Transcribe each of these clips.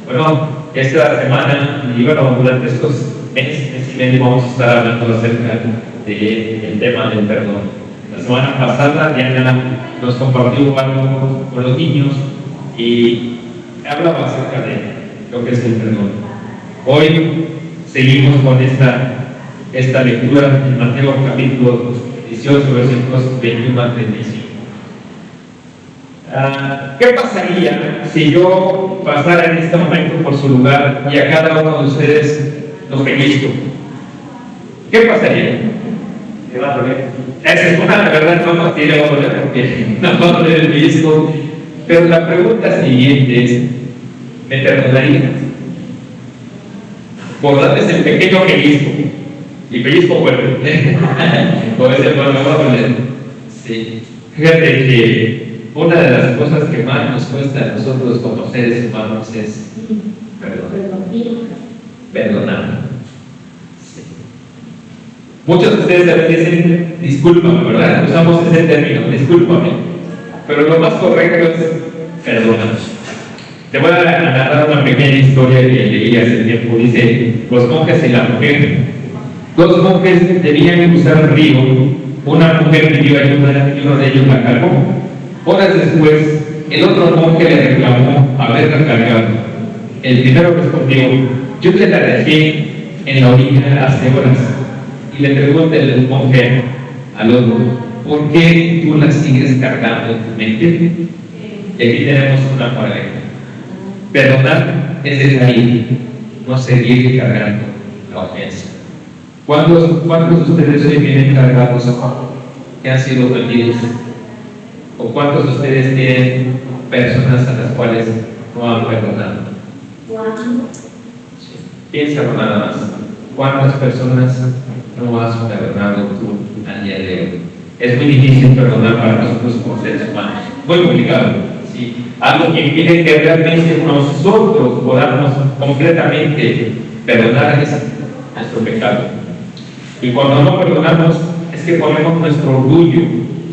Bueno, esta semana, y bueno, durante estos meses y medio vamos a estar hablando acerca del tema del perdón. La semana pasada Diana nos compartió algo con los niños y hablaba acerca de lo que es el perdón. Hoy seguimos con esta lectura en Mateo capítulo 18, versículos 21 al 35. ¿Qué pasaría si yo pasara en este momento por su lugar y a cada uno de ustedes los pellizco? ¿Qué pasaría? ¿Qué va a doler? Esa es una, la verdad, no nos tiene a doler porque no va a doler el pellizco. Pero la pregunta siguiente es: ¿me perdonarías por darles el pequeño pellizco? Y pellizco fuerte. O ese no me va a doler. Sí. Fíjate que una de las cosas que más nos cuesta a nosotros como seres humanos es perdonar. Sí. Muchos de ustedes a veces dicen discúlpame, ¿verdad? Usamos ese término, discúlpame. Pero lo más correcto es perdonar. Te voy a narrar una pequeña historia que leí hace tiempo. Dice: los monjes y la mujer. Dos monjes debían cruzar el río. Una mujer pidió ayuda y uno de ellos la cargó. Horas después, el otro monje le reclamó haberla cargado. El primero respondió: yo te la dejé en la orilla hace horas. Y le pregunta el monje al otro: ¿por qué tú la sigues cargando en tu mente? Y aquí tenemos una moraleja. Perdonar es desde ahí, no seguir cargando la ofensa. ¿Cuántos de ustedes hoy vienen cargados que han sido ofendidos? ¿O cuántos de ustedes tienen personas a las cuales no han perdonado? Sí. Piénsalo nada más. ¿Cuántas personas no has perdonado tú al día de hoy? Es muy difícil perdonar para nosotros como seres humanos. Muy complicado. ¿Sí? Algo que impide que realmente nosotros podamos completamente perdonar nuestro pecado. Y cuando no perdonamos es que ponemos nuestro orgullo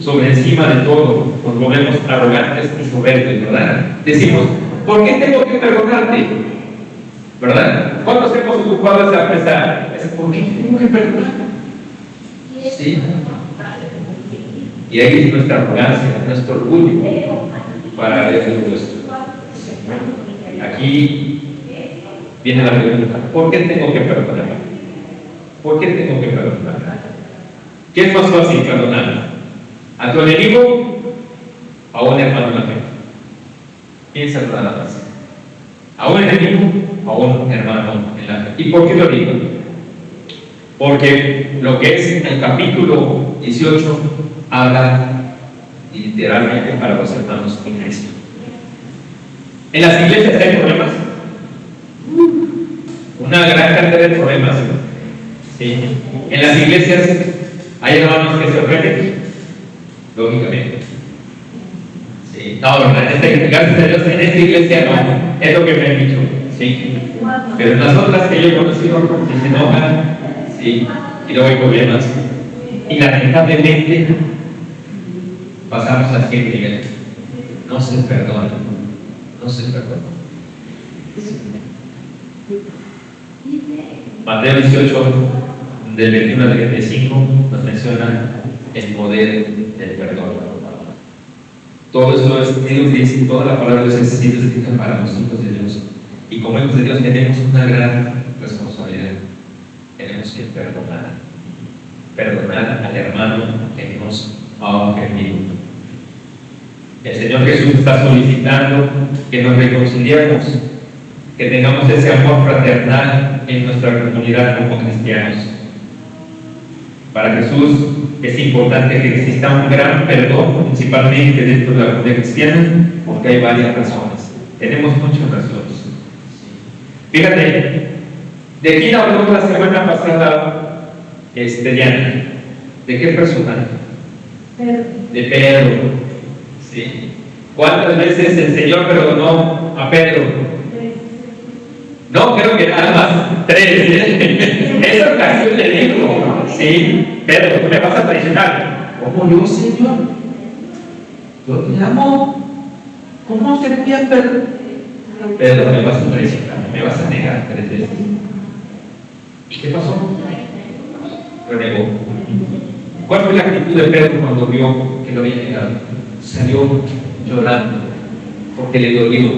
sobre encima de todo, nos volvemos arrogantes y soberbios, ¿verdad? Decimos: ¿por qué tengo que perdonarte? ¿Verdad? ¿Cuántos hemos ocupado esa presa? ¿Por qué tengo que perdonarte? Sí. Y ahí es nuestra arrogancia, nuestro orgullo para ver el nuestro. Aquí viene la pregunta: ¿por qué tengo que perdonar? ¿Por qué tengo que perdonar? ¿Qué es más fácil perdonar? ¿A tu enemigo o a un hermano en la fe? Piénsalo nada más. ¿A un enemigo o a un hermano en la fe? ¿Y por qué lo digo? Porque lo que es el capítulo 18 habla literalmente para los hermanos en Cristo. En las iglesias hay problemas, una gran cantidad de problemas. ¿Sí? En las iglesias hay hermanos que se ofenden, lógicamente. Sí. No, gracias a Dios en esta iglesia no, es lo que me han dicho. ¿Sí? Pero en las otras que yo he conocido se enojan, ¿sí? Y luego hay problemas. Y lamentablemente pasamos al siguiente nivel. No se perdona. No se perdona. Mateo 18, del 21 al 35, nos menciona el poder del perdón. Todo eso es Dios dice, toda la palabra de Dios es escrita para los hijos de Dios. Y como hijos de Dios tenemos una gran responsabilidad. Tenemos que perdonar al hermano que nos ha ofendido. El Señor Jesús está solicitando que nos reconciliemos, que tengamos ese amor fraternal en nuestra comunidad como cristianos. Para Jesús es importante que exista un gran perdón, principalmente dentro de la comunidad cristiana, porque hay varias razones. Tenemos muchas razones. Fíjate, ¿de quién habló la semana pasada Diana? ¿De qué personaje? De Pedro. ¿Sí? ¿Cuántas veces el Señor perdonó a Pedro? No, creo que nada más 3. Esa ocasión le dijo: sí, Pedro, tú me vas a traicionar. ¿Cómo yo, Señor? Yo te amo. ¿Cómo te voy a perdonar? Pedro, me vas a traicionar, me vas a negar 3 veces. ¿Y qué pasó? Renegó. ¿Cuál fue la actitud de Pedro cuando vio que lo había negado? Salió llorando porque le dolió.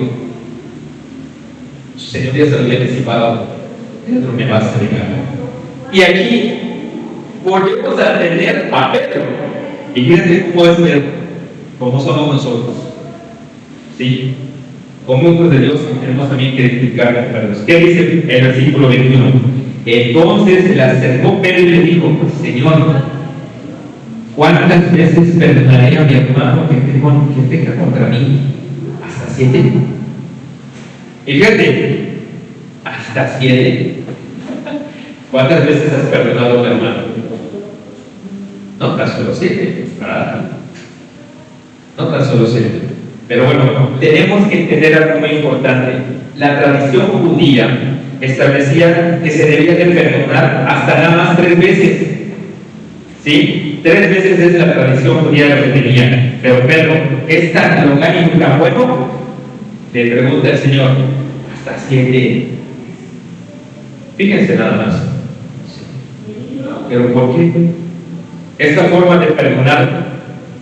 Su Señor ya se lo había anticipado. Pedro, me vas a negar. Y aquí volvemos a tener a Pedro. Y fíjense cómo es Pedro, cómo somos nosotros. ¿Sí? Como hijos de Dios tenemos también que explicar a Dios. ¿Qué dice el versículo 21? Entonces se le acercó Pedro y le dijo: Señor, ¿cuántas veces perdonaré a mi hermano que peca contra mí? ¿Hasta 7? Y fíjate, ¿hasta 7? ¿Cuántas veces has perdonado a tu hermano? No tan solo 7, ¿verdad? No tan solo 7. Pero bueno, tenemos que entender algo muy importante. La tradición judía establecía que se debía de perdonar hasta nada más 3 veces. ¿Sí? 3 veces es la tradición judía que tenía. Pero Pedro es tan orgánico y tan bueno, le pregunta al Señor: hasta 7. Fíjense nada más. ¿Pero por qué? Esta forma de perdonar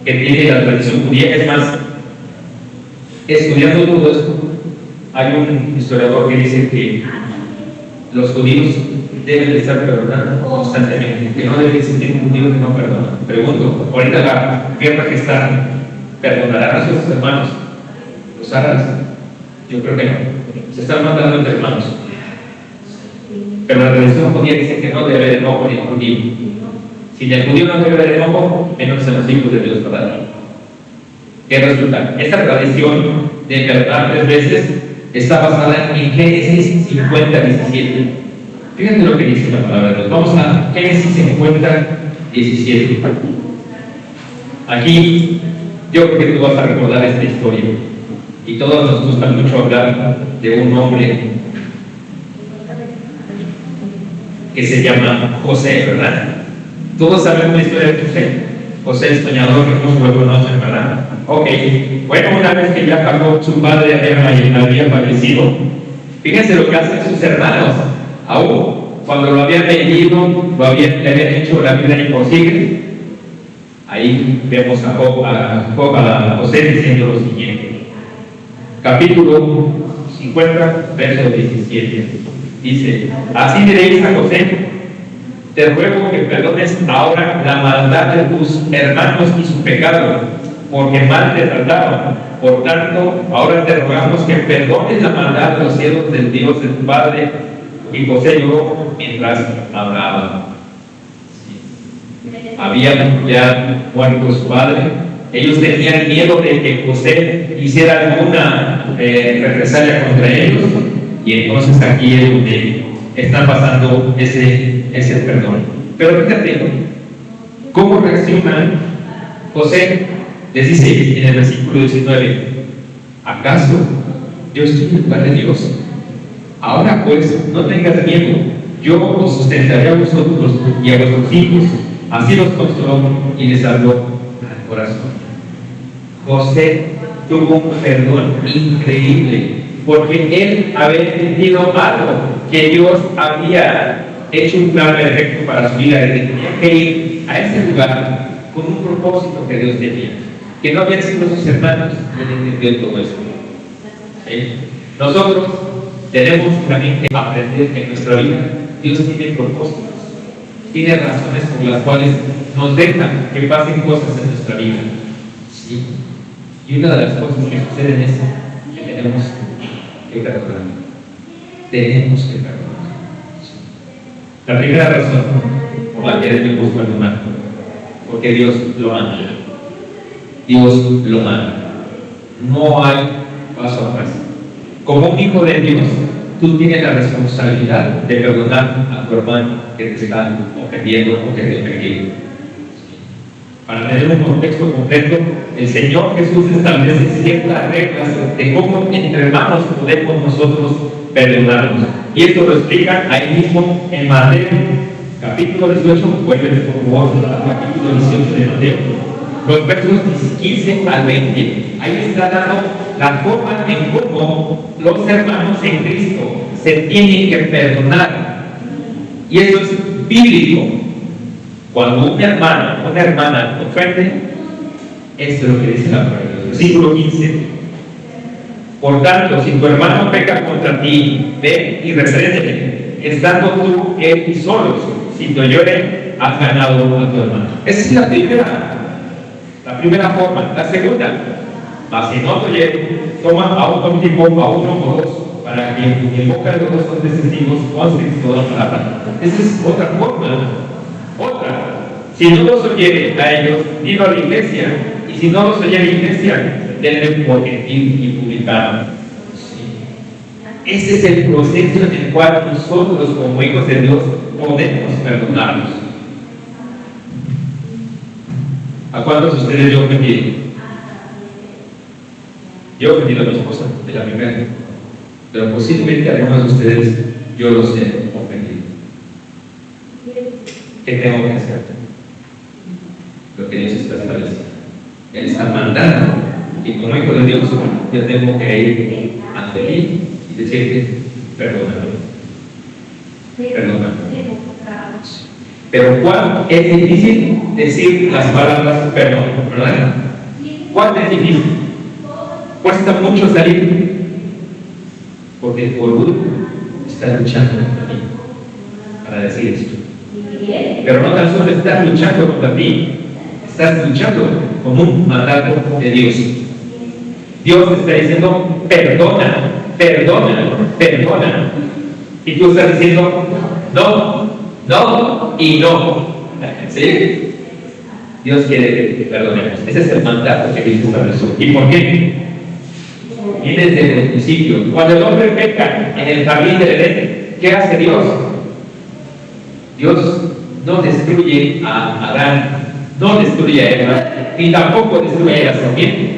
que tiene la tradición judía, es más, estudiando todo esto, hay un historiador que dice que los judíos deben de estar perdonando constantemente, que no debe existir un judío que no perdona. Pregunto, ahorita la guerra que está, ¿perdonarán a sus hermanos? ¿Los árabes? Yo creo que no. Se están matando entre hermanos. Pero la tradición judía dice que no debe de enojo ni judío. Si el judío no debe de enojo, menos en los hijos de Dios, ¿verdad? ¿Qué resulta? Esta tradición de perdonar 3 veces está basada en Génesis 50:17. Fíjate lo que dice la palabra de Dios. Vamos a Génesis 50:17. Aquí yo creo que tú vas a recordar esta historia. Y todos nos gusta mucho hablar de un hombre que se llama José, ¿verdad? Todos sabemos la historia de José. José el soñador, que muchos lo conocen, ¿verdad? Ok, bueno, una vez que ya pagó su padre había fallecido, fíjense lo que hacen sus hermanos. Aún cuando lo habían vendido, le habían hecho la vida imposible. Ahí vemos a José diciendo lo siguiente. Capítulo 50, verso 17. Dice: así diréis a José: te ruego que perdones ahora la maldad de tus hermanos y su pecado, porque mal te trataron. Por tanto, ahora te rogamos que perdones la maldad de los siervos del Dios de tu padre. Y José lloró mientras hablaba. Había ya muerto su padre. Ellos tenían miedo de que José hiciera alguna represalia contra ellos. Y entonces aquí es donde están pasando ese perdón. Pero fíjate cómo reacciona José. Les dice en el versículo 19: ¿acaso yo estoy en lugar de Dios? Ahora pues, no tengas miedo, yo os sustentaré a vosotros y a vuestros hijos. Así los consoló y les habló al corazón. José tuvo un perdón increíble, porque él había entendido algo, que Dios había hecho un plan perfecto para su vida. Él tenía que ir a ese lugar con un propósito que Dios tenía, que no habían sido sus hermanos. Él entendió todo eso. Nosotros tenemos también que aprender que en nuestra vida Dios tiene propósitos, tiene razones por las cuales nos dejan que pasen cosas en nuestra vida. ¿Sí? Y una de las cosas que suceden es que tenemos que perdonar. Tenemos que perdonar. La primera razón por la que debemos perdonar, porque Dios lo ama. Dios lo ama. No hay paso atrás. Como un hijo de Dios, tú tienes la responsabilidad de perdonar a tu hermano que te está ofendiendo o que te ofendió. Para tener un contexto completo, el Señor Jesús establece ciertas reglas de cómo entre hermanos podemos nosotros perdonarnos. Y esto lo explica ahí mismo en Mateo, capítulo 18. Vuelve por favor al capítulo 18 de Mateo. los versos 15 al 20. Ahí está dando la forma en cómo los hermanos en Cristo se tienen que perdonar. Y eso es bíblico. Cuando un hermano, una hermana ofende, esto es lo que dice la palabra. Versículo 15. Por tanto, si tu hermano peca contra ti, ve y repréndele, estando tú, él y solos. Si te oyere, has ganado a tu hermano. Esa es la primera forma. La segunda, mas si no te oyere, toma a un tipo, a uno o dos, para que en boca de los dos testigos conste toda palabra. Esa es otra forma. Otra. Si no los oyere a ellos, dilo a la iglesia. Y si no los oye a la iglesia, denle por gentil y publicano. Ese es el proceso en el cual nosotros, como hijos de Dios, podemos perdonarnos. ¿A cuántos de ustedes yo ofendí? Yo ofendí a mi esposa de la primera, pero posiblemente a algunos de ustedes yo los he ofendido. ¿Qué tengo que hacer? Lo que Dios está estableciendo. Él está mandando, y como hijo de Dios, yo tengo que ir ante Él y decirle, perdóname. Pero ¿cuál es difícil decir las palabras perdón? ¿Verdad? ¿Cuál es difícil? Cuesta mucho salir, porque el orgullo está luchando contra ti para decir esto. Pero no tan solo estás luchando contra ti, estás luchando con un mandato de Dios. Dios te está diciendo, perdona, perdona, perdona. Y tú estás diciendo, no, no y no. ¿Sí? Dios quiere que perdonemos. Ese es el mandato que Cristo estableció. ¿Y por qué? Y desde el principio, cuando el hombre peca en el jardín del Edén, ¿qué hace Dios? Dios no destruye a Adán, no destruye a Eva, y tampoco destruye a la serpiente,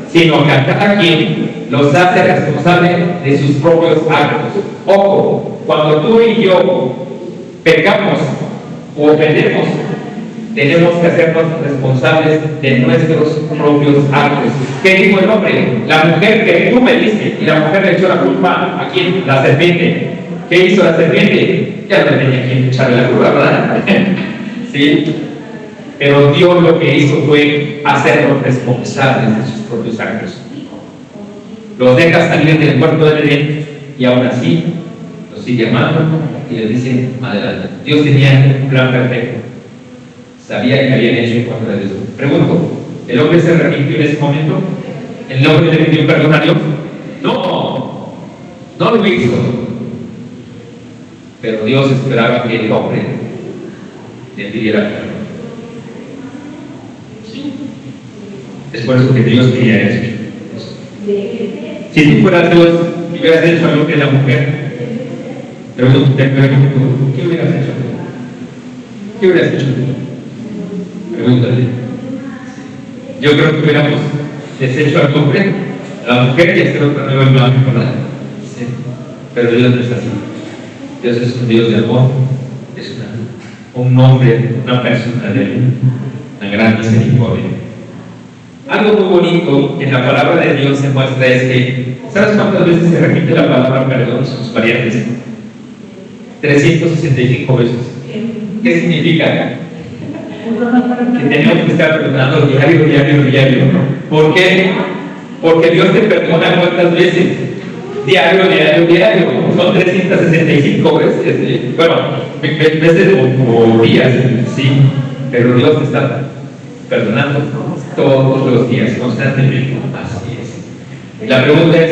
sino que a cada quien los hace responsables de sus propios actos. Ojo, cuando tú y yo pecamos o ofendemos, tenemos que hacernos responsables de nuestros propios actos. ¿Qué dijo el hombre? La mujer que tú me diste, y la mujer le echó la culpa a quién? La serpiente. ¿Qué hizo la serpiente? Ya no tenía quien echarle la culpa, ¿verdad? ¿Sí? Pero Dios lo que hizo fue hacerlos responsables de sus propios actos. Los deja salir del huerto del Edén y aún así los sigue amando y les dice adelante. Dios tenía un plan perfecto. Sabía que habían hecho en contra de Dios. Pregunto, ¿el hombre se arrepintió en ese momento? ¿El hombre le pidió perdón a Dios? No, no lo hizo. Pero Dios esperaba que el hombre le pidiera perdón. Es por eso que Dios quería eso. Si tú fueras Dios y hubieras hecho algo que la mujer, pero ¿qué hubieras hecho? ¿Qué hubieras hecho? Pregúntale. Yo creo que hubiéramos deshecho al hombre, a la mujer y hacer otra nueva imagen, ¿verdad? Sí. Pero Dios no es así. Dios es un Dios de amor, es un hombre, una persona de una gran misericordia. Algo muy bonito en la palabra de Dios se muestra es que, ¿sabes cuántas veces se repite la palabra perdón en sus variantes? 365 veces. ¿Qué significa? Que tenemos que estar perdonando diario. ¿Por qué? Porque Dios te perdona cuántas veces. Diario. Son 365 veces. Bueno, veces o días, sí. Pero Dios te está perdonando todos los días, constantemente. Así es. La pregunta es,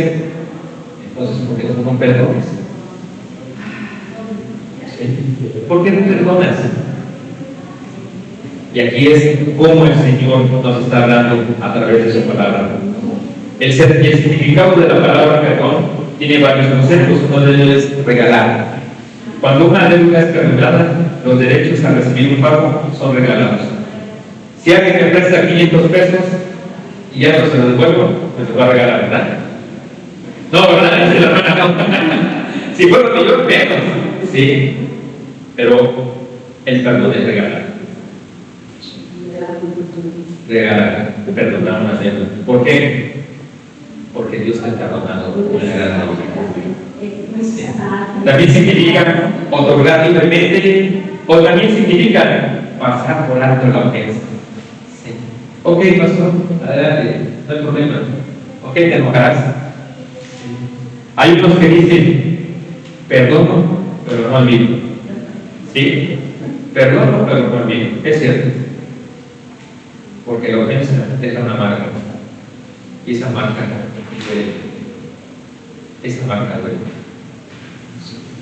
entonces, ¿por qué no perdonas? ¿Por qué no perdonas? Y aquí es cómo el Señor nos está hablando a través de su palabra. El significado de la palabra perdón tiene varios conceptos. Uno de ellos es regalar. Cuando una deuda es perdonada, los derechos a recibir un pago son regalados. Si alguien me presta 500 pesos y ya no se lo devuelvo, me lo va a regalar, ¿verdad? No, ¿verdad? Si fuera millón, menos. Sí, pero el perdón es regalar. regalar, perdonar una deuda. ¿Por qué? Porque Dios te ha perdonado una gran deuda. Sí. También significa otorgar libremente, o también significa pasar por alto la ofensa. Sí. Ok, pastor, adelante, no hay problema. Ok, te enojarás. Sí. Hay unos que dicen, perdono, pero no olvido. Sí, perdono, pero no olvido. Es cierto. Porque la ofensa deja una marca. Y esa marca duele. Esa marca duele.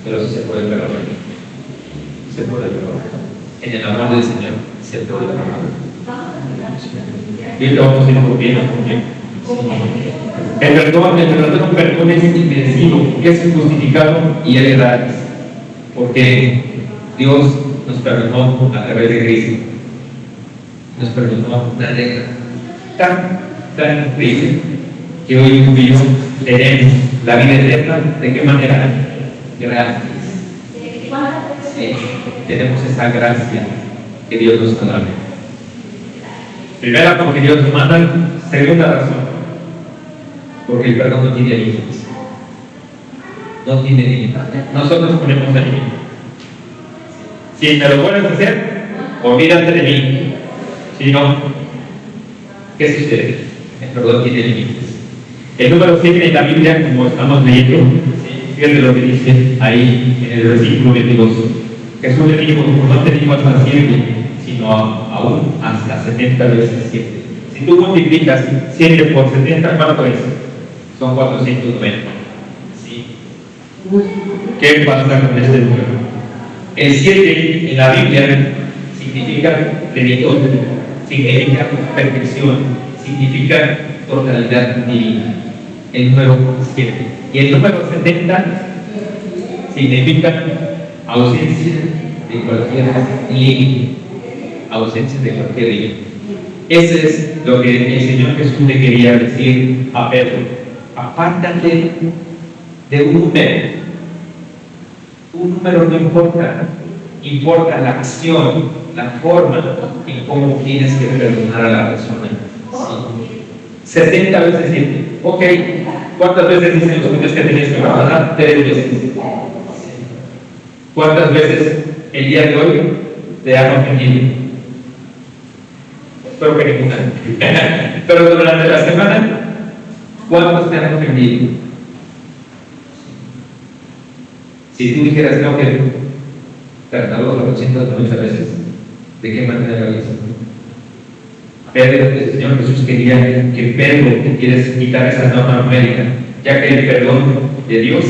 Pero sí se puede perdonar. Se puede perdonar. En el amor del Señor se puede perdonar. Y ahorita vamos a ir volviendo también. El verdadero perdón es inmerecido, es justificado y es gratis. Porque Dios nos perdonó a través de Cristo. Nos perdonó una deuda tan increíble que hoy tú y yo tenemos la vida eterna. ¿De qué manera? Gratis. Sí, tenemos esa gracia que Dios nos da. Primera, porque Dios nos manda. Segunda razón, porque el perdón no tiene límites. No tiene límites. Nosotros ponemos el límite. Si me lo vuelves a hacer, olvídate de mí. Si no, ¿qué sucede? El perdón tiene límites. El número 7 en la Biblia, como estamos leyendo, fíjate lo que dice ahí en el versículo 22. Jesús le dijo, no te digo hasta 7, sino aún hasta 70 veces 7. Si tú multiplicas 7 por 70, ¿cuánto es? Son 490. ¿Sí? ¿Qué pasa con este número? El 7 en la Biblia significa plenitud, significa perfección, significa totalidad divina. El número 7. Y el número 70 significa ausencia de cualquier límite. Ausencia de cualquier límite. Ese es lo que el Señor Jesús le quería decir a Pedro. Apártate de un número. Un número no importa. Importa la acción, la forma en cómo tienes que perdonar a la persona. Sí. 70 veces 7. Ok, ¿cuántas veces dicen los judíos que tenías que perdonar? 3 veces. ¿Cuántas veces el día de hoy te han ofendido? Espero que ninguna. Pero durante la semana, ¿cuántos te han ofendido? Si tú dijeras, no, que perdonarlo 890 veces, ¿de qué manera lo hizo? Pedro, el Señor Jesús quería que Pedro te quieres quitar esa norma numérica, ya que el perdón de Dios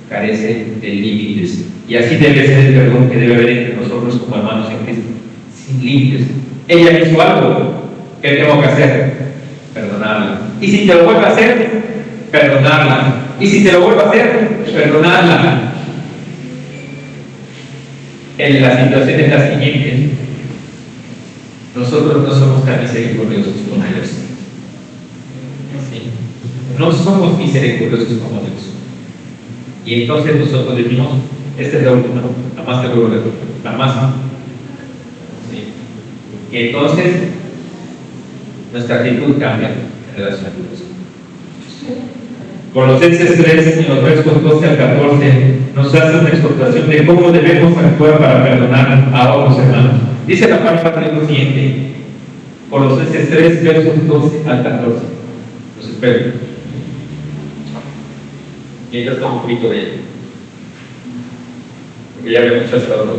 carece de límites. Y así debe ser el perdón que debe haber entre nosotros como hermanos en Cristo, sin límites. Ella hizo algo, ¿qué tengo que hacer? Perdonarla. Y si te lo vuelve a hacer, perdonarla. Y si te lo vuelve a hacer, perdonarla. En la situación es la siguiente: nosotros no somos tan misericordiosos como Dios. ¿Sí? No somos misericordiosos como Dios. Y entonces nosotros decimos, esta es la última, la más segura, la más. ¿Sí? Y entonces nuestra actitud cambia en relación a Dios. Colosenses 3, en los versos 12 al 14, nos hace una exhortación de cómo debemos actuar para perdonar a otros hermanos. Dice la palabra lo siguiente: Colosenses 3, versos 12 al 14. Los espero. Y ya está un poquito de ello, porque ya había muchas palabras.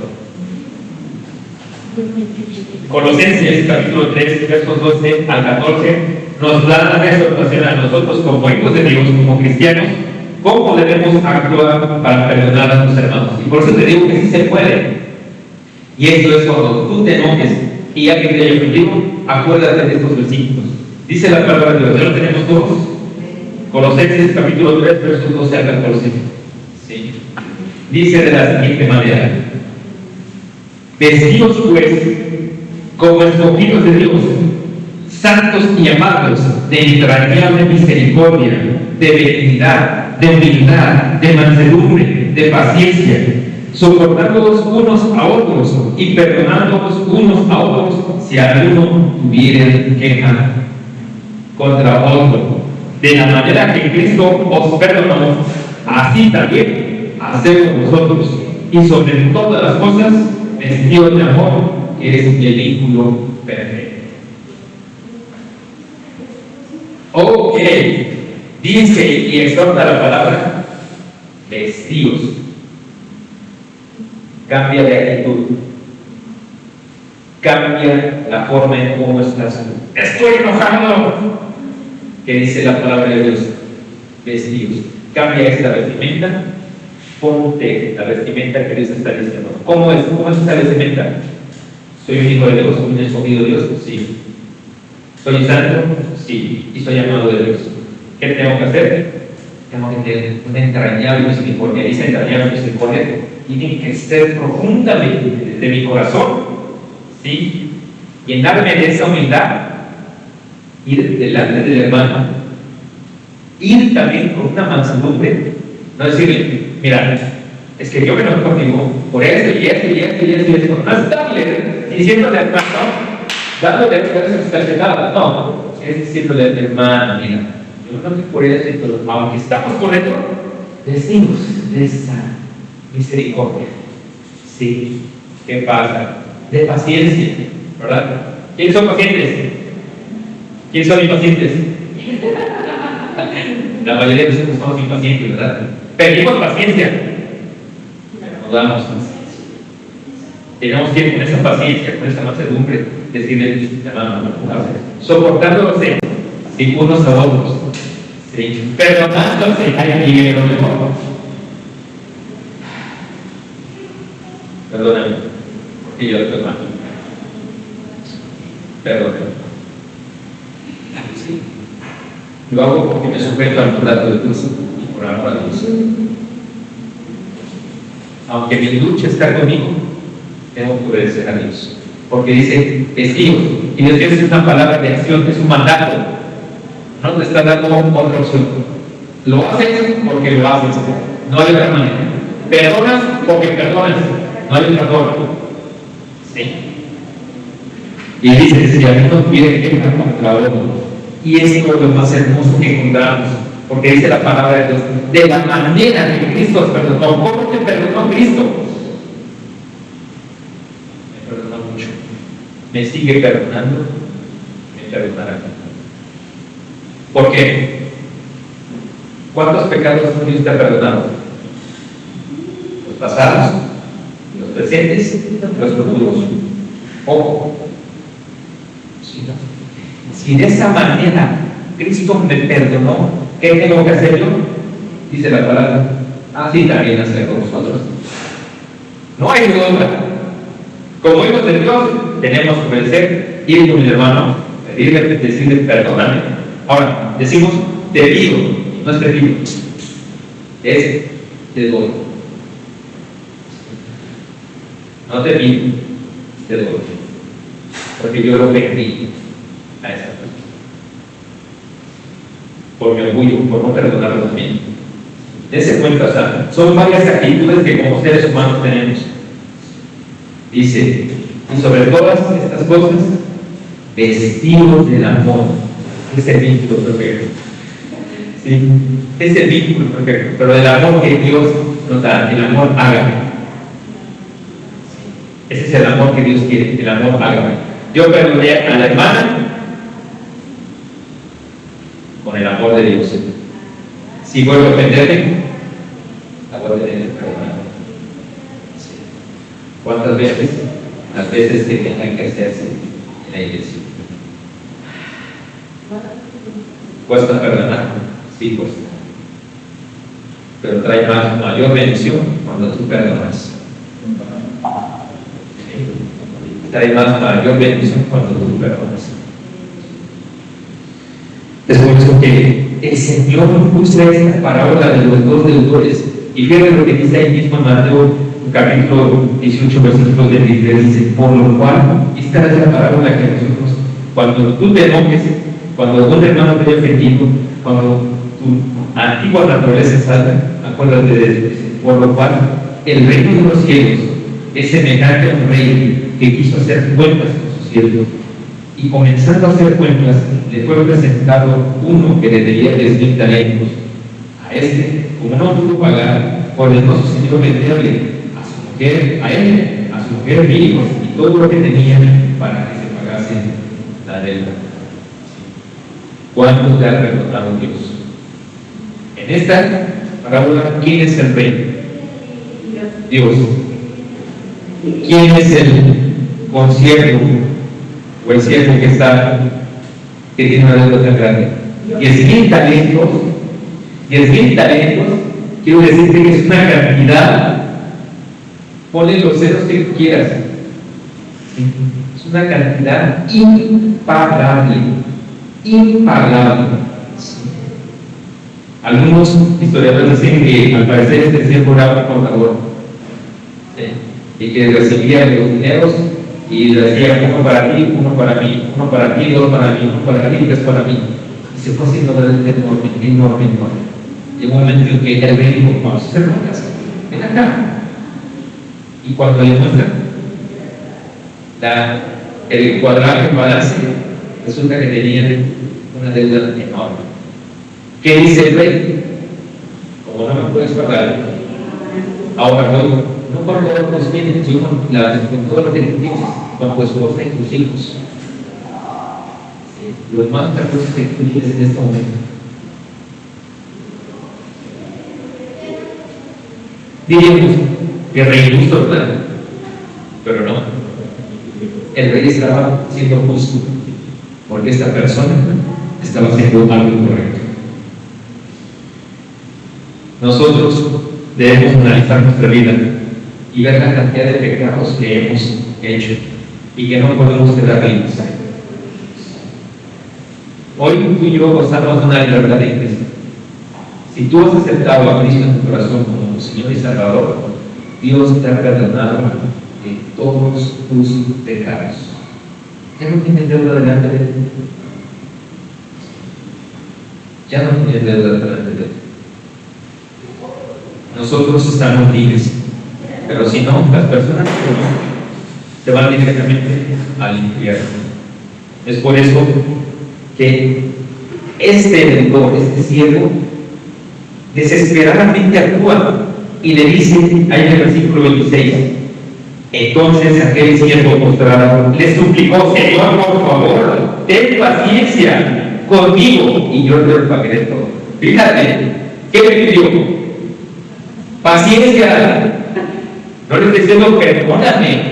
Colosenses capítulo 3, versos 12 al 14 nos da una exhortación a nosotros como hijos de Dios, como cristianos, cómo debemos actuar para perdonar a nuestros hermanos. Y por eso te digo que sí se puede. Y esto es cuando tú te enojes y alguien te haya ofendido, acuérdate de estos versículos. Dice la palabra de Dios, ya lo tenemos todos. Colosenses capítulo 3, versos 12 al 14. ¿Sí? Dice de la siguiente manera: vestidos pues como escogidos de Dios, santos y amados, de entrañable misericordia, de benignidad, de humildad, de mansedumbre, de paciencia, soportándoos unos a otros y perdonándoos unos a otros si alguno tuviera queja contra otro. De la manera que Cristo os perdonó, así también hacemos nosotros. Y sobre todas las cosas, vestidos de amor, que es el vínculo perfecto. Ok, dice y exhorta la palabra, vestidos. Cambia de actitud. Cambia la forma en cómo estás. Estoy enojado. ¿Qué dice la palabra de Dios? Vestidos. Cambia esta vestimenta. Ponte la vestimenta que Dios está diciendo. ¿Cómo es esta vestimenta? ¿Soy un hijo de Dios? ¿Un escogido de Dios? Sí. ¿Soy santo? Sí. ¿Y soy amado de Dios? ¿Qué tengo que hacer? Tengo que tener una entrañable misericordia. Esa entrañable misericordia tiene que ser profundamente de mi corazón, ¿sí? Llenarme de esa humildad, ir delante del hermano, ir también con una mansedumbre, no decirle, mira, es que yo me enojo contigo por esto y esto y esto y esto y esto, no estarle diciéndole al hermano, dándole nada, no, es diciéndole al hermano, mira, yo no sé por eso, pero aunque estamos correctos, decimos de esa misericordia. Sí, ¿qué pasa? De paciencia, ¿verdad? ¿Quiénes son pacientes? ¿Quiénes son impacientes? La mayoría de nosotros somos impacientes, ¿verdad? Pedimos paciencia, pero no damos paciencia. Tenemos que ir con esa paciencia, con esa mansedumbre, decirle, hermano, soportándose, sí, unos a otros, sí, perdonándose, hay lo mejor. Perdóname, y yo te perdono. Perdóname. Sí. Lo hago porque me sujeto al mandato de Dios y por amor a Dios. Aunque mi lucha está conmigo, tengo que obedecer a Dios. Porque dice, vestidos. Y Dios es una palabra de acción, es un mandato. No te está dando otra opción. Lo haces porque lo haces. No hay otra manera. Perdonas porque perdonas. No hay otra forma. Sí. Y dice que si alguien no tuviera que quejar contra otro. Y esto es lo más hermoso que encontramos. Porque dice la palabra de Dios, de la manera que Cristo os perdonó. ¿Cómo te perdonó Cristo? Me perdonó mucho. Me sigue perdonando. Me perdonará. ¿Por qué? ¿Cuántos pecados Dios te ha perdonado? Los pasados, los presentes, los futuros. Ojo. Si de esa manera Cristo me perdonó, ¿qué tengo que hacer yo? Dice la palabra, así también hacer con nosotros. No hay duda. Como hijos de Dios, tenemos que obedecer, ir con mi hermano, decirle perdóname. Ahora, decimos te pido, no es te pido, es te doy. No te pido, te doy. Porque yo lo pedí a esa persona. Por mi orgullo, por no perdonarlo también. Dese cuenta, o sea, son varias actitudes que como seres humanos tenemos. Dice, y sobre todas estas cosas, vestidos del amor. Es el vínculo perfecto. ¿Sí? Es el vínculo perfecto, pero del amor que Dios nos da, el amor ágape. Ese es el amor que Dios quiere, el amor ágape. Yo perdoné a la hermana con el amor de Dios. Si vuelvo a ofenderme, la voy a tener perdonado. ¿Cuántas veces? Las veces que tengan que hacerse en la iglesia. ¿Cuesta perdonar? Sí, cuesta. Pero trae mayor bendición cuando tú perdonas. Trae mayor bendición cuando tú perdonas. Es por eso que el Señor usa esta parábola de los dos deudores. Y fíjate lo que dice ahí mismo en Mateo, capítulo 18, versículo 23, dice, por lo cual, esta es la parábola que nosotros, cuando tú te enojes, cuando un hermano te haya ofendido, cuando tu antigua naturaleza salga, acuérdate de eso, por lo cual, el reino de los cielos es semejante a un rey que quiso hacer cuentas con sus siervos. Y comenzando a hacer cuentas, le fue presentado uno que le debía 10,000 talentos. A este, como no pudo pagar, ordenó su señor venderle a su mujer, a él, a su mujer e hijos, y todo lo que tenía para que se pagase la deuda. ¿Cuánto te ha perdonado Dios? En esta parábola, ¿quién es el rey? Dios. ¿Quién es el consiervo o el siervo que tiene una deuda tan grande? 10,000 talentos. 10,000 talentos, quiero decirte que es una cantidad, ponle los ceros que quieras, es una cantidad impagable. Algunos historiadores dicen que al parecer este siervo era un contador, y que recibía los dineros y decía: uno para ti, uno para mí, uno para ti, dos para mí, uno para ti, tres para mí. Y se fue haciendo enorme. Llegó un momento en que el rey dijo: vamos a hacer una casa, ven acá. Y cuando le muestran el cuadraje balance, resulta que tenían una deuda enorme. ¿Qué dice el rey? Como no me puedes pagar, ahora no con todos los bienes, sino con todo lo que tienes, con tu esposa y tus hijos. Los más recursos que tú tienes en este momento. Diríamos que rey justo, ¿verdad? Pero no. El rey estaba siendo justo, porque esta persona estaba haciendo algo incorrecto. Nosotros debemos analizar nuestra vida y ver la cantidad de pecados que hemos hecho y que no podemos quedar libres. Hoy tú y yo gozamos de una libertad en Cristo. Si tú has aceptado a Cristo en tu corazón como Señor y Salvador, Dios te ha perdonado de todos tus pecados. Ya no tienes deuda delante de ti. Ya no tienes deuda delante de ti. Nosotros estamos libres, pero si no, las personas se van directamente al infierno. Es por eso que este deudor, este siervo, desesperadamente actúa y le dice, ahí en el versículo 26, entonces aquel siervo postrado le suplicó: Señor, por favor, ten paciencia conmigo y yo te pagaré todo. Fíjate, ¿qué me pidió? Paciencia. No le estoy diciendo perdóname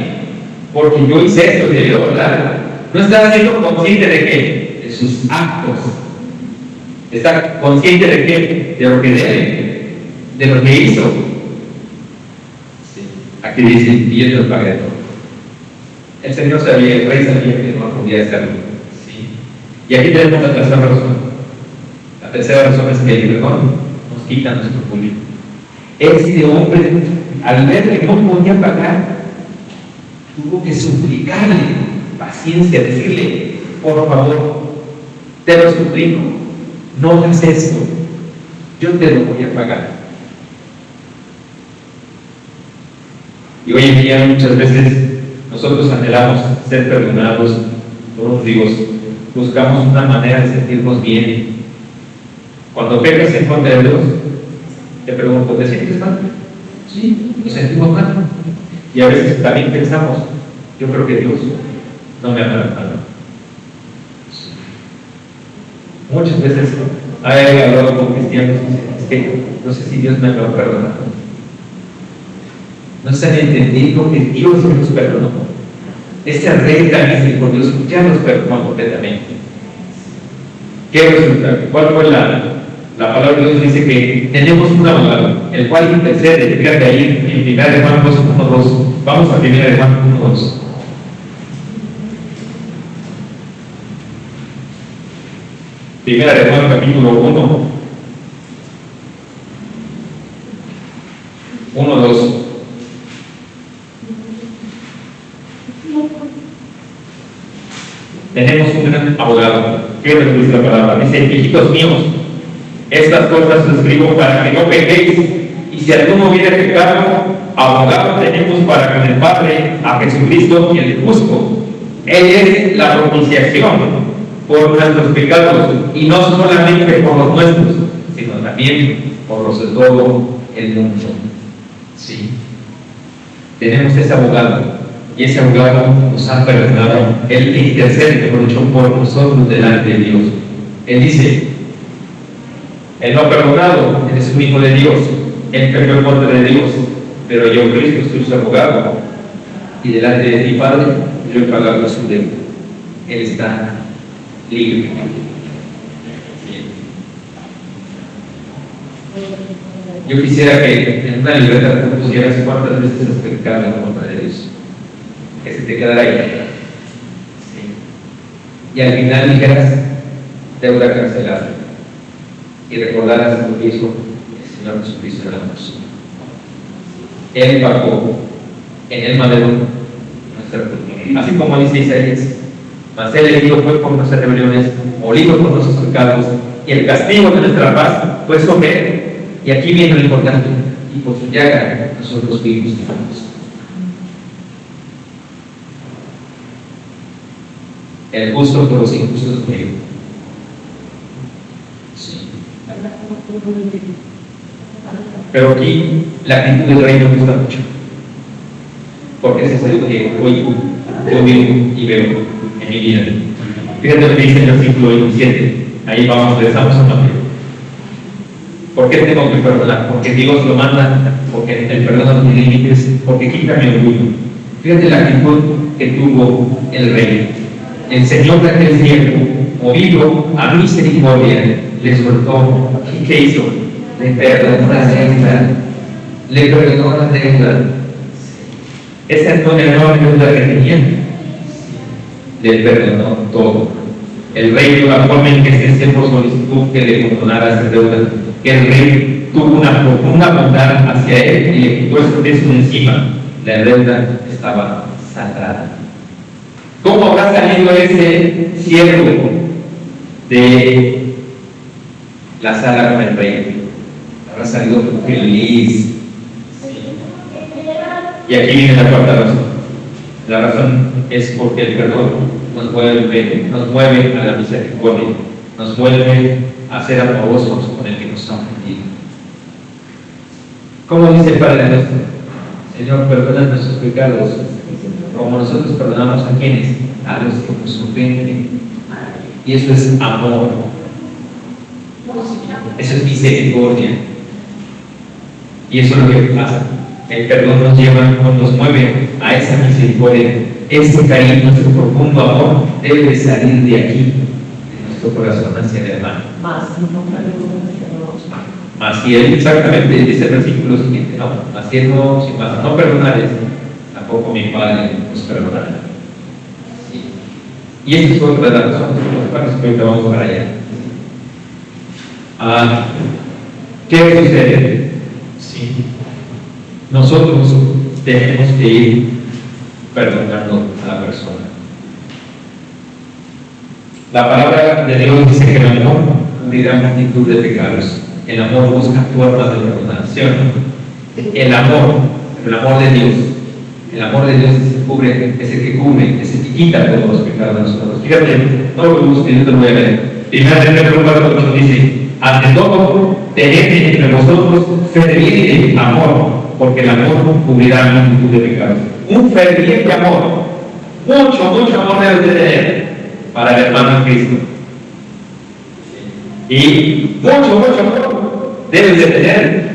porque yo hice esto, ¿verdad? No está siendo consciente de qué, de sus actos. Está consciente de qué, de lo que debe, de lo que hizo. Sí. Aquí dice: y yo te lo pagaré todo. El Señor sabía, el rey sabía que no podía hacerlo. Sí. Y aquí tenemos la tercera razón. La tercera razón es que el perdón nos quita nuestro público. Este hombre, al ver que no podía pagar, tuvo que suplicarle paciencia, decirle: por favor, te lo suplico, no hagas esto, yo te lo voy a pagar. Y hoy en día muchas veces nosotros anhelamos ser perdonados por un Dios, buscamos una manera de sentirnos bien. Cuando pecas en contra de Dios, te pregunto: ¿te sientes mal? Sí, nos sentimos mal. Y a veces también pensamos: yo creo que Dios no me ha perdonado. Muchas veces he hablado con cristianos y dicen: es que no sé si Dios me ha perdonado. No se han entendido que Dios nos perdonó. Este rey tan misericordioso ya nos perdonó completamente. ¿Qué resulta? ¿Cuál fue la palabra de Dios? Dice que tenemos un abogado, el cual intercede. Fíjate ahí en Primera de Juan 1:2. Vamos a Primera de Juan 1:2. Primera de Juan capítulo 1:2. Tenemos un gran abogado. ¿Qué dice la palabra? Dice: hijitos míos, estas cosas os escribo para que no pequéis, y si alguno hubiera pecado, abogado tenemos para con el Padre, a Jesucristo el justo. Él es la propiciación por nuestros pecados, y no solamente por los nuestros, sino también por los de todo el mundo. Sí. Tenemos ese abogado, y ese abogado nos ha perdonado. Él intercede, por mucho, por nosotros delante de Dios. Él dice: Él no ha perdonado, Él es un hijo de Dios, Él pecó en contra de Dios, pero yo, Cristo, soy su abogado, y delante de mi Padre yo he pagado su deuda. Él está libre. Yo quisiera que en una libreta te pusieras cuántas veces has pecado en contra de Dios, que se te quedara ahí. Sí. Y al final dijeras: deuda cancelada. Y recordaras lo que hizo el Señor Jesucristo en la cruz. Él pagó en el madero nuestra culpa. Así como dice Isaías: mas Él herido fue por nuestras rebeliones, molido por nuestros pecados, y el castigo de nuestra paz fue sobre Él. Y aquí viene lo importante: y por su llaga nosotros vivimos y vivimos. El justo por los injustos murió. Sí. Pero aquí la actitud del rey me gusta mucho, porque ese es el que hoy yo vivo y veo en mi vida. Fíjate lo que dice en el versículo 27. Ahí vamos, regresamos a Mateo. ¿Por qué tengo que perdonar? Porque Dios lo manda, porque el perdón no tiene límites, porque quita mi orgullo. Fíjate la actitud que tuvo el rey. El Señor de aquel tiempo, movido a misericordia, le soltó. ¿Y qué hizo? Le perdonó la deuda. Le perdonó la deuda. Esa no era la deuda que tenía. Le perdonó todo. El rey dio la forma en que se hacía por solicitud que le perdonara esa deuda. Que el rey tuvo una profunda bondad hacia él y le quitó ese peso de encima. La deuda estaba saldada. ¿Cómo habrá salido ese siervo de la sala con el rey? Habrá salido feliz. Y aquí viene la cuarta razón. La razón es porque el perdón nos mueve a la misericordia, nos mueve a ser amorosos con el que nos ha ofendido. ¿Cómo dice el Padre nuestro? Señor, perdona nuestros pecados, como nosotros perdonamos a quienes, a los que nos ofenden. Y eso es amor, eso es misericordia, y eso es lo que pasa. El perdón nos lleva, nos mueve a esa misericordia. Ese cariño, ese profundo amor debe de salir de aquí, de nuestro corazón hacia el hermano. Más si él, exactamente, dice el versículo siguiente: no, más si él no, si más no perdonares, tampoco mi Padre nos perdonará. Sí. Y esa es otra de las razones por las cuales ahorita vamos para allá. ¿Qué sucede? Sí. Nosotros tenemos que ir perdonando a la persona. La palabra de Dios dice que el amor cubrirá multitud de pecados. El amor busca formas de perdonación. El amor de Dios es el que cubre, es el que quita todos los pecados de nosotros. Fíjate, no lo busquen, yo te lo voy a leer. Primera de Pedro 4 dice: ante todo, tened entre vosotros ferviente amor, porque el amor cubrirá multitud de pecados. Un ferviente amor, mucho amor debes de tener para el hermano en Cristo. Y mucho amor debes de tener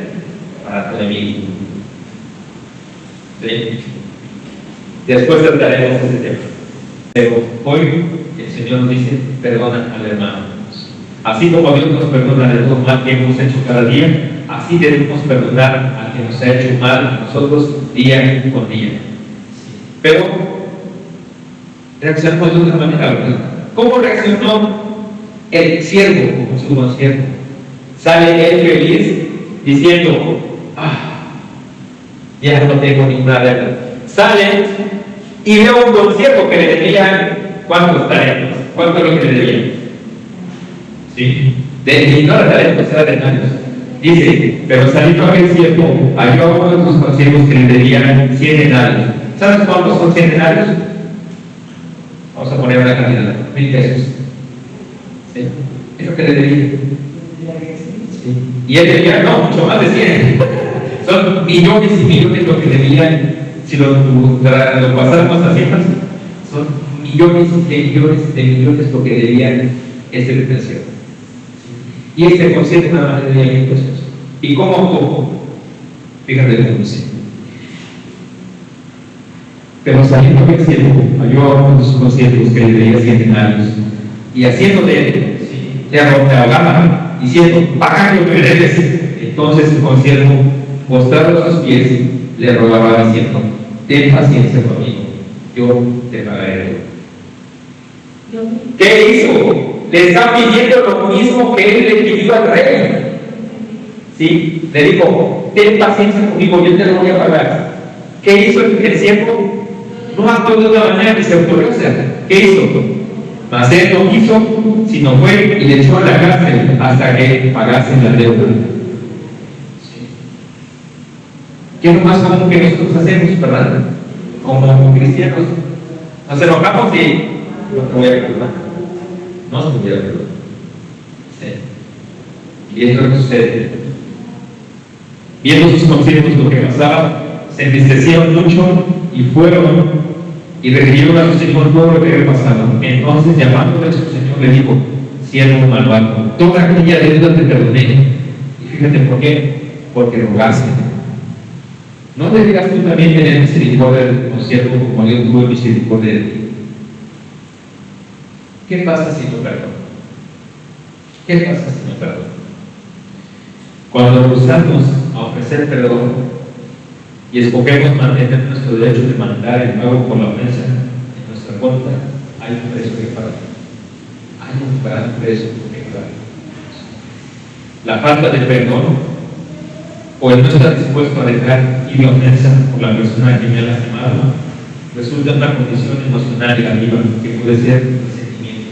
para tu enemigo. ¿Sí? Después trataremos ese tema. Pero hoy el Señor nos dice: perdona al hermano. Así como Dios nos perdona de todo mal que hemos hecho cada día, así debemos perdonar al que nos ha hecho mal a nosotros día con día. Pero reaccionamos de otra manera, ¿verdad? ¿Cómo reaccionó el siervo como su consiervo? Sale él feliz diciendo: ya no tengo ninguna deuda. Sale y ve a un consiervo que le debía ¿cuántos talentos? ¿Cuánto es lo que le debía? Sí, de no talentos, era denarios. Dice, pero saliendo aquel siervo, halló a uno de sus consiervos que le debían 100 denarios. ¿Sabes cuántos son 100 denarios? Vamos a poner una cantidad, 1000 pesos. ¿Sí? Es lo que le debía. ¿Sí? Y él debía, no, mucho más de 100. Son millones y millones lo que debían. Si lo pasamos a cifras, son millones de millones de millones lo que debían este pretensión. Y este consciente nada más le debía 1000 pesos. ¿Y cómo actuó? Fíjate cómo dice. Pero saliendo aquel siervo, halló a uno de sus consiervos que le debía 100 denarios, y haciendo de él, le ahogaba, diciendo, paga lo que me debes. Entonces el consiervo, postrado a sus pies, le rogaba diciendo, ten paciencia conmigo, yo te pagaré. ¿Qué hizo? Le está pidiendo lo mismo que él le pidió al rey. ¿Sí? Le dijo, ten paciencia conmigo, yo te lo voy a pagar. ¿Qué hizo el siervo? No actuó de una manera que se autoriza. ¿Qué hizo? Mas él no quiso, sino fue y le echó a la cárcel hasta que pagasen la deuda. ¿Qué es lo más común que nosotros hacemos, verdad? Como cristianos, nos enojamos y no te voy a perdonar. No te voy a perdonar. Sí. Y es lo que sucede. Viendo sus consiervos lo que pasaba, se entristecieron mucho y fueron y refirieron a su señor todo lo que había pasado. Entonces, llamándole a su señor, le dijo, siervo malvado, toda aquella deuda te perdoné. Y fíjate por qué, porque rogaste. ¿No deberías tú también tener misericordia del consiervo como Dios tuvo misericordia de ti? ¿Qué pasa si no perdono? ¿Qué pasa si no perdono? Cuando rehusamos a ofrecer perdón y escogemos mantener nuestro derecho de mandar el pago por la ofensa en nuestra contra, hay un precio que pagar. Hay un gran precio que pagar. La falta de perdón o el no estar dispuesto a dejar ir la ofensa por la persona que me ha lastimado resulta en una condición emocional negativa que puede ser resentimiento,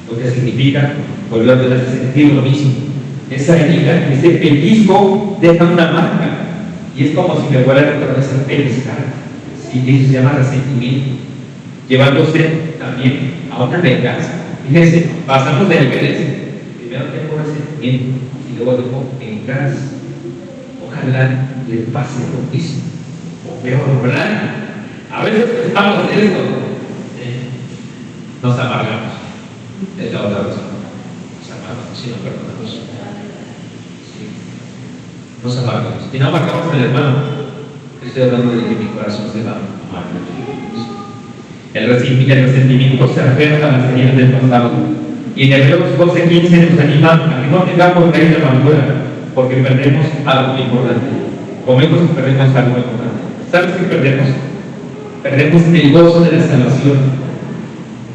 lo que significa volver a sentir lo mismo. Esa herida, ese pellizco deja una marca y es como si me fuera otra vez a pellizcar. Sí, eso se llama resentimiento, llevándose también a una venganza. Fíjense, pasamos de niveles. Primero tengo resentimiento y luego tengo venganza. Ojalá le pase lo mismo o peor, ¿verdad? A veces estamos en esto, nos amargamos. Es la otra razón. Nos amargamos si no perdonamos. Nos amargamos. Y no amargamos con el hermano. Estoy hablando de que mi corazón se va a amargar. El resentimiento se aferra a las señales del pasado. Y en Hebreos 12:15 nos anima a que no tengamos raíz de amargura, porque perdemos algo muy importante. Comemos y perdemos algo muy importante. ¿Sabes qué perdemos? Perdemos el gozo de la salvación.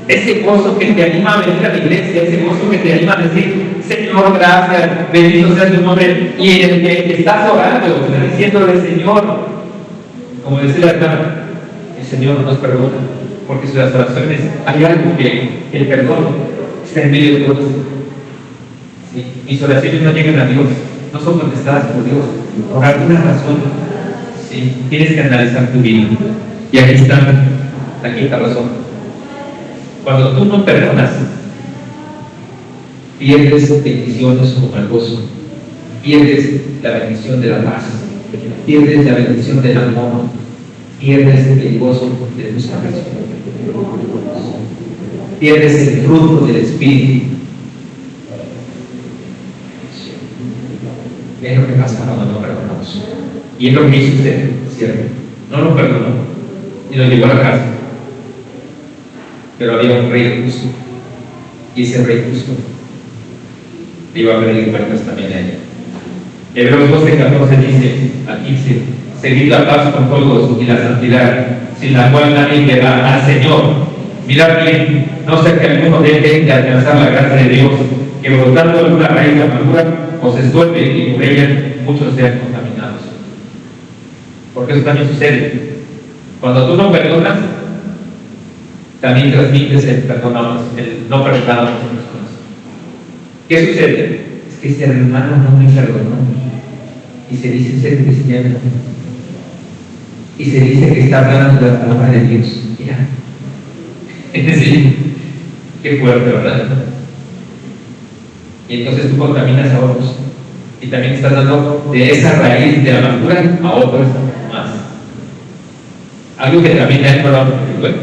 Ese gozo que te anima a venir a la iglesia, ese gozo que te anima a decir, Señor, gracias, bendito sea tu nombre, y en el que estás orando, estás diciéndole, Señor, como decía la hermana, el Señor nos perdona, porque sus oraciones hay algo que el perdón está en medio de Dios. ¿Sí? Mis oraciones no llegan a Dios, no son contestadas por Dios, por alguna razón. ¿Sí? Tienes que analizar tu vida. Y aquí está la quinta razón. Cuando tú no perdonas, pierdes bendiciones como el gozo, pierdes la bendición de la paz, pierdes la bendición del amor, pierdes el gozo de tu salvación, pierdes el fruto del Espíritu. Es lo que pasa cuando no perdonamos. Y es lo que hizo usted, ¿cierto? No lo perdonó y lo llevó a la casa. Pero había un rey justo, y ese rey justo le iba a pedir cuentas también a ella. Hebreos 12:14 dice a 15: seguid la paz con todos y la santidad, sin la cual nadie verá al Señor. Mirad bien, no sea que alguno deje de alcanzar la gracia de Dios, que brotando alguna raíz de amargura os estorbe y por ella muchos sean contaminados. Porque eso también sucede. Cuando tú no perdonas, también transmites el no perdonar a otras personas. ¿Qué sucede? Es que ese hermano no me perdonó. Y se dice ser cristiano. Y se dice que está hablando de la palabra de Dios. Mira. Sí, qué fuerte, ¿verdad? Y entonces tú contaminas a otros. Y también estás dando de esa raíz de la amargura a otros más. Algo que también hay perdón. Bueno,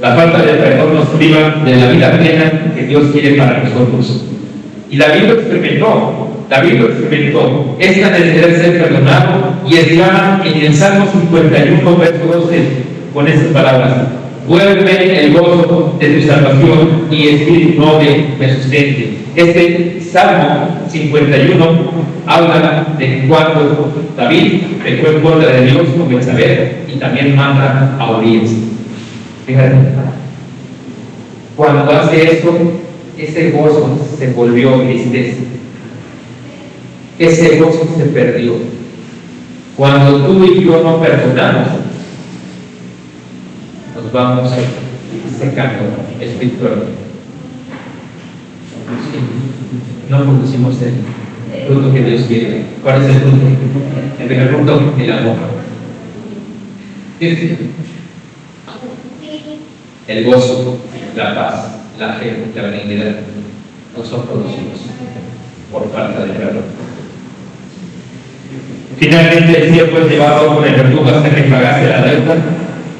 la falta de perdón nos priva de la vida plena que Dios quiere para nosotros. Y David lo experimentó. Esta necesidad de ser perdonado y exclama en el Salmo 51, verso 12, con estas palabras: vuelve el gozo de tu salvación y espíritu noble me sustente. Este Salmo 51 habla de cuando David pecó en contra de Dios con Betsabé y también manda a Urias. Fíjate, cuando hace esto, ese gozo se volvió tristeza. Ese gozo se perdió. Cuando tú y yo no perdonamos, nos vamos secando espiritualmente. No producimos el fruto que Dios quiere. ¿Cuál es el fruto? El primer fruto, el amor. El gozo, la paz, la fe, la benignidad no son producidos por falta de perdón. Finalmente el siervo es llevado con el verdugo hasta que pagase la deuda,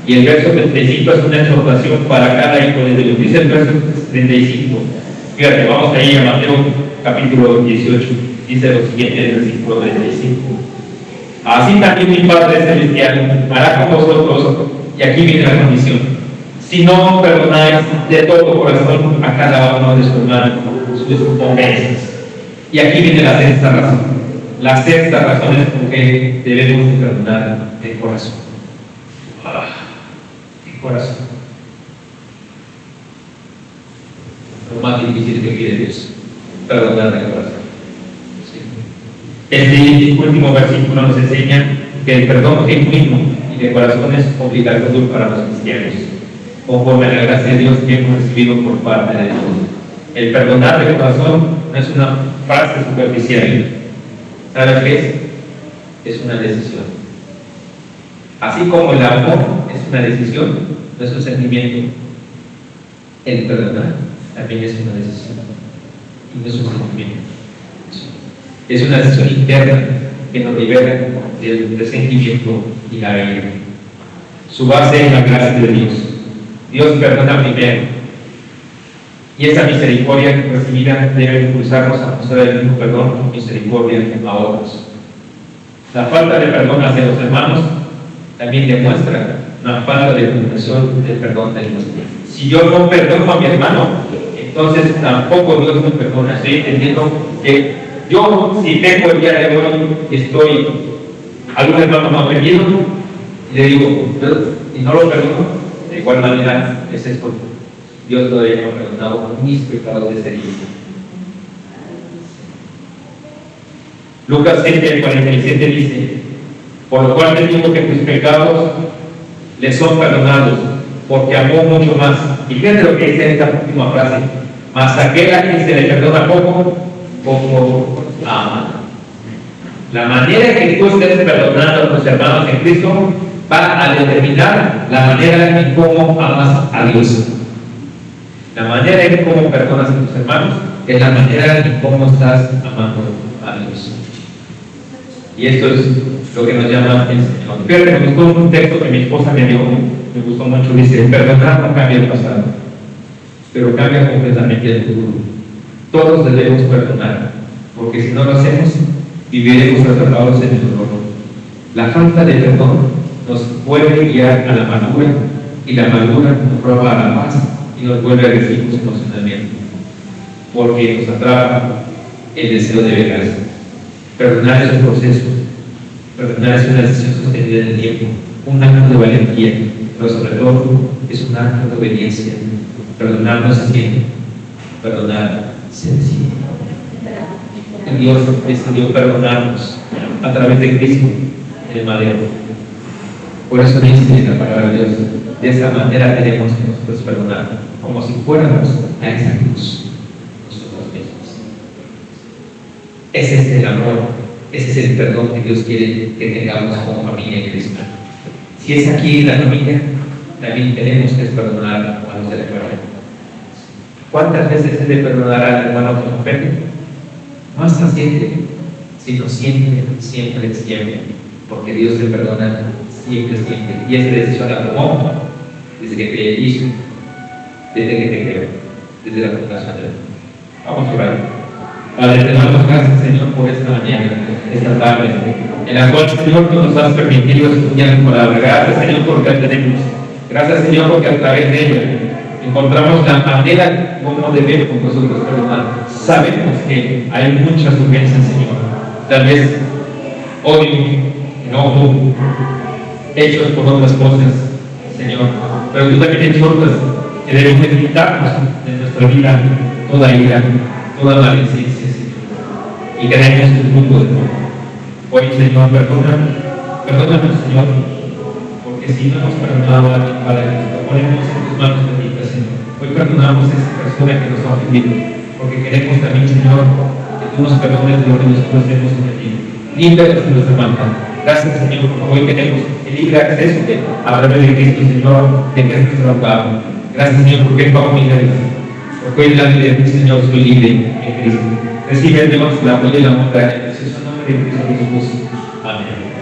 y el verso 35 es una exhortación para cada hijo de Dios. Dice el verso 35. Fíjate, vamos ahí a Mateo capítulo 18, dice lo siguiente en el versículo 35. Así también mi Padre Celestial hará con vosotros, y aquí viene la condición: si no perdonáis de todo corazón a cada uno de sus hermanos sus ofensas. Y aquí viene la sexta razón. La sexta razón es por qué debemos perdonar de corazón. De corazón. Lo más difícil que pide Dios, perdonar de corazón. Sí. Este último versículo nos enseña que el perdón genuino y de corazón es obligatorio para los cristianos, conforme a la gracia de Dios que hemos recibido por parte de Dios. El perdonar de corazón no es una frase superficial. ¿Sabes qué es? Es una decisión. Así como el amor es una decisión, no es un sentimiento. El perdonar también es una decisión. Y no es un sentimiento. Es una decisión interna que nos libera del resentimiento y la ira. Su base es la gracia de Dios. Dios perdona primero. Y esa misericordia recibida debe impulsarnos a mostrar el mismo perdón y misericordia a otros. La falta de perdón hacia los hermanos también demuestra una falta de comprensión del perdón de Dios. Si yo no perdono a mi hermano, entonces tampoco Dios me perdona. Estoy entendiendo que yo, si tengo el día de hoy, algún hermano me ha ofendido, y le digo, y no lo perdono, de igual manera es esto. Dios todavía no ha perdonado mis pecados de ese día. Lucas 7:47 dice: por lo cual te digo que tus pecados le son perdonados, porque amó mucho más. Y fíjate lo que dice esta última frase: mas aquel a quien se le perdona poco, poco ama. La manera que tú estés perdonando a tus hermanos en Cristo va a determinar la manera en cómo amas a Dios. La manera en cómo perdonas a tus hermanos es la manera en cómo estás amando a Dios. Y esto es lo que nos llama el Señor. Fíjate, me gustó un texto que mi esposa me dio, me gustó mucho. Dice: perdonar no cambia el pasado, pero cambia completamente el futuro. Todos debemos perdonar, porque si no lo hacemos, viviremos atrapados en el dolor. La falta de perdón nos puede guiar a la amargura, y la amargura nos roba a la paz y nos vuelve agresivos emocionalmente, porque nos atrapa el deseo de venganza. Perdonar es un proceso, perdonar es una decisión sostenida en el tiempo, un acto de valentía, pero sobre todo es un acto de obediencia. Perdonar no se siente, perdonar se decide. Dios decidió perdonarnos a través de Cristo en el madero. Por eso dice la palabra de Dios: de esa manera tenemos que nosotros perdonar, como si fuéramos a esa cruz nosotros mismos. Ese es el amor, ese es el perdón que Dios quiere que tengamos como familia en Cristo. Si es aquí la familia, también tenemos que perdonar cuando se le perdona. ¿Cuántas veces se le perdonará al hermano que ofende? No hasta siempre, sino siempre, siempre, siempre. Porque Dios le perdona siempre, siempre. Y esa decisión la tomó desde que te hizo, desde que te creó, desde la fundación de Dios. Vamos a orar. Padre, te damos gracias, Señor, por esta mañana, esta tarde, en la cual, Señor, tú nos has permitido estudiar tu palabra. Gracias, Señor, porque la tenemos. Gracias, Señor, porque a través de ella encontramos la manera como debemos nosotros perdonar. Sabemos que hay muchas ofensas, Señor. Tal vez odio, enojo, hechos por otras cosas, Señor. Pero tú también exhortas que debemos de quitarnos de nuestra vida toda ira, toda maledicencia, Señor. Y que demos el fruto de todo. Hoy, Señor, perdónanos, Señor, porque si no hemos perdonado a ti, Padre, lo ponemos en tus manos benditas, Señor. Hoy perdonamos a esa persona que nos ha ofendido, porque queremos también, Señor, que tú nos perdones de lo que nosotros hemos ofendido. Líbranos de nuestra maldad. Gracias, Señor, porque hoy tenemos el libre acceso a través de Cristo, Señor, de que es nuestro abogado. Gracias, Señor, porque es bajo mi gracia. Porque hoy delante de ti, Señor, soy libre en Cristo. Recibe, Dios, la apoyo y la honra en el precioso nombre de Cristo Jesús. Amén.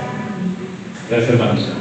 Gracias, hermanos.